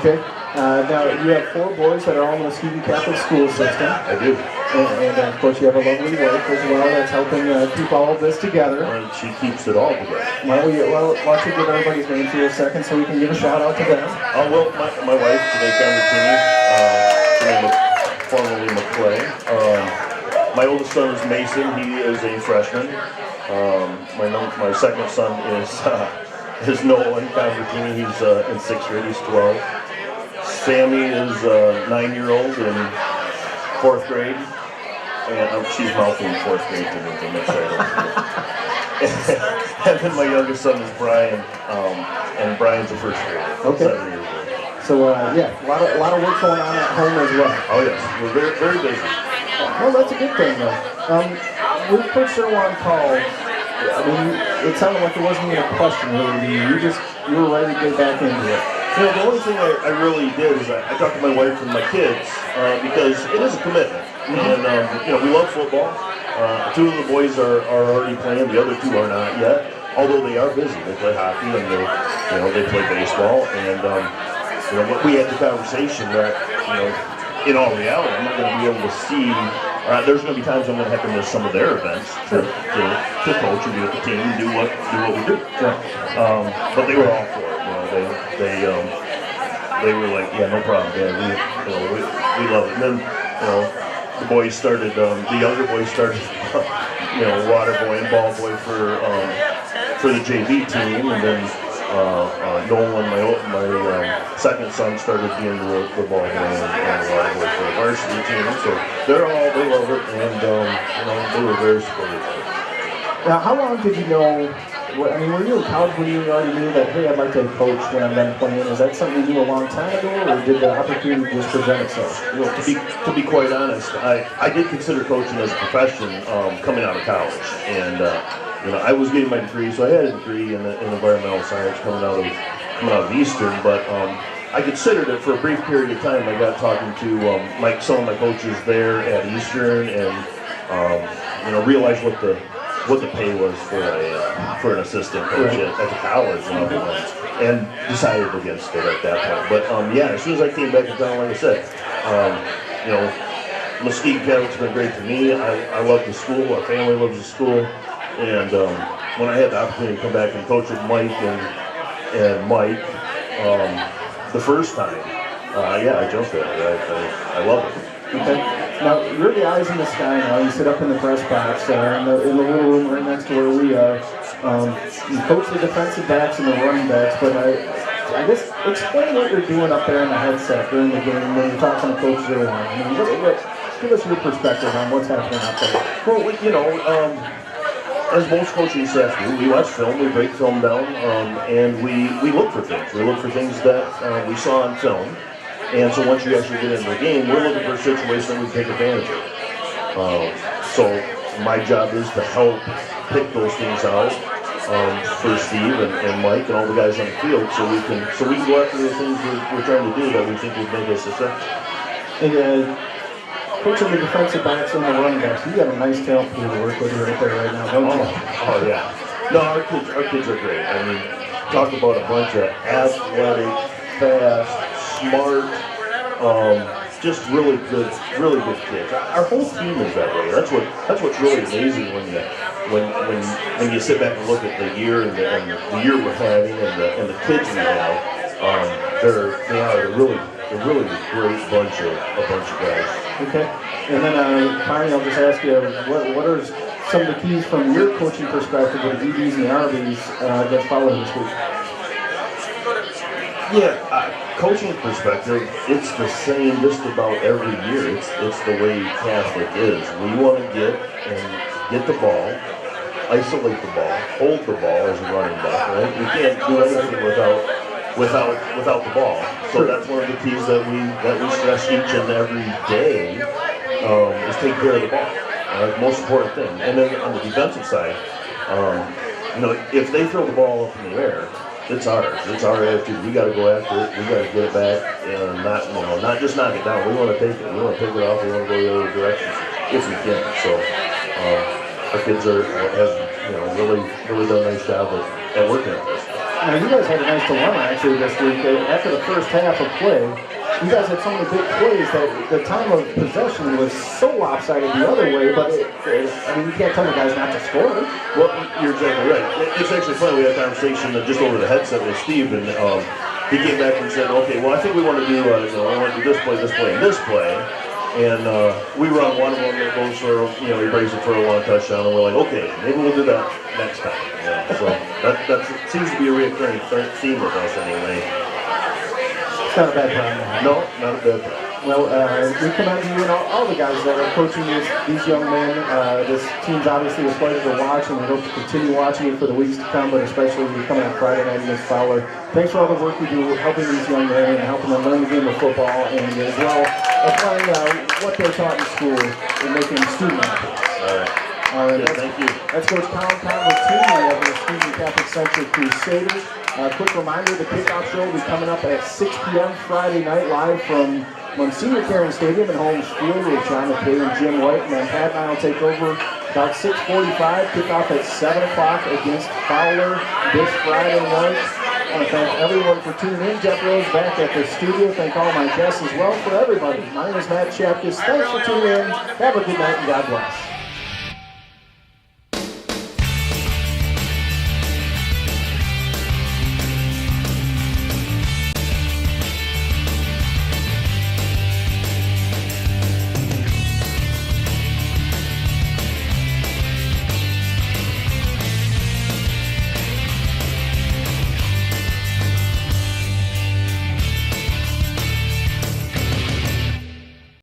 Okay. Now, you have 4 boys that are all in the Muskegon Catholic school system. I do. And of course, you have a lovely wife as well that's helping keep all of this together. And she keeps it all together. Why don't you give everybody's names here a second so we can give a shout out to them? Oh, well, my wife, Janae Convertini, formerly McClay. My oldest son is Mason. He is a freshman. My second son is Nolan Convertini. He's in 6th grade. He's 12. Sammy is a 9-year-old in 4th grade. And she's mouthing 4th grade to me. I'm excited. And then my youngest son is Brian. And Brian's a 1st grader. Okay. 7 years old. So, yeah, a lot of work going on at home as well. Oh, yes. We're very, very busy. Well, that's a good thing, though. With Coach Sherwood on call, I mean, it sounded like it wasn't even a question, really. You were ready to get back into it. You know, the only thing I really did is I talked to my wife and my kids because it is a commitment. And, you know, we love football. 2 of the boys are already playing. The other 2 are not yet, although they are busy. They play hockey and they play baseball. And, you know, we had the conversation that, you know, in all reality, I'm not going to be able to see. There's going to be times I'm going to have to miss some of their events to coach and be with the team and do what we do. But they were all for it. You know, they were like, yeah, no problem, Dad. We love it. And then, you know, the boys started. The younger boys started, you know, water boy and ball boy for the JV team, and then Nolan, my second son, started being the ball boy and water boy for the varsity team. So they love it, and you know, they were very supportive. Now, how long did you know? I mean, were you in college when you already knew that, hey, I'd like to coach when I'm done playing? Is that something you knew a long time ago, or did the opportunity just present itself? You know, to be quite honest, I did consider coaching as a profession coming out of college, and you know, I was getting my degree, so I had a degree in environmental science coming out of Eastern, but I considered it for a brief period of time. I got talking to some of my coaches there at Eastern, and you know, realized what the pay was for an assistant coach at the college level, and decided against it at that point. But yeah, as soon as I came back to town, like I said, you know, Muskegon Catholic's been great to me. I love the school. Our family loves the school, and when I had the opportunity to come back and coach with Mike and Mike the first time, yeah, I jumped at it. I love it. Okay. Now, you're the eyes in the sky now. You sit up in the press box in the little room right next to where we are. You coach the defensive backs and the running backs, but I guess explain what you're doing up there in the headset during the game when you're talking to Coach Sherwood. I mean, give us your perspective on what's happening out there. Well, you know, as most coaching staff do, we watch film, we break film down, and we look for things. We look for things that we saw on film. And so once you actually get into the game, we're looking for a situation that we take advantage of. So my job is to help pick those things out for Steve and Mike and all the guys on the field, so we can go after the things we're trying to do that we think would make us successful. And coaching the defensive backs and the running backs, you got a nice talent pool to work with right there right now, don't you? Oh yeah. No, our kids are great. I mean, talk about a bunch of athletic, fast, smart, just really good kids. Our whole team is that way. That's what's really amazing when you sit back and look at the year and the year we're having and the kids we have. They're a really great bunch of guys. Okay. And then finally, I'll just ask you, what are some of the keys from your coaching perspective with the DBs and the RBs that follow this week? Yeah, coaching perspective, it's the same just about every year. It's the way Catholic is. We want to get the ball, isolate the ball, hold the ball as a running back, right? We can't do anything without the ball. So that's one of the keys that we stress each and every day is take care of the ball. The most important thing. And then on the defensive side, you know, if they throw the ball up in the air, it's ours. It's our attitude. We got to go after it. We got to get it back, and not just knock it down. We want to take it. We want to pick it off. We want to go the other direction if we can. So our kids have really done a nice job at working at this. Now, you guys had a nice dilemma actually this week. After the first half of play, you guys had so many big plays that the time of possession was so lopsided the other way, but I mean, you can't tell the guys not to score. Well, you're exactly right. It's actually funny, we had a conversation just over the headset with Steve, and he came back and said, okay, well, I think we want to do, I want to do this play, and this play. And we run one of them that goes for, he breaks it for a long touchdown, and we're like, okay, maybe we'll do that next time. Yeah, so that seems to be a recurring theme with us anyway. It's not a bad problem. No, not a bad problem. Well, we commend you and all the guys that are coaching these young men. This team's obviously a pleasure to watch, and we hope to continue watching it for the weeks to come, but especially coming on Friday night against Fowler. Thanks for all the work you do helping these young men and helping them learn the game of football, and as well applying what they're taught in school and making student athletes. All right. Thank you. That's Coach Colin Convertini of the Student Catholic Central Crusaders. Quick reminder, the kickoff show will be coming up at 6 p.m. Friday night live from Monsignor Caron Stadium in Holmes Field with John McKay and Jim White. And then Pat and I will take over about 6:45, kickoff at 7 o'clock against Fowler this Friday night. I want to thank everyone for tuning in. Jeff Rose back at the studio. Thank all my guests as well. For everybody, my name is Matt Chapkus. Thanks for tuning in. Have a good night and God bless.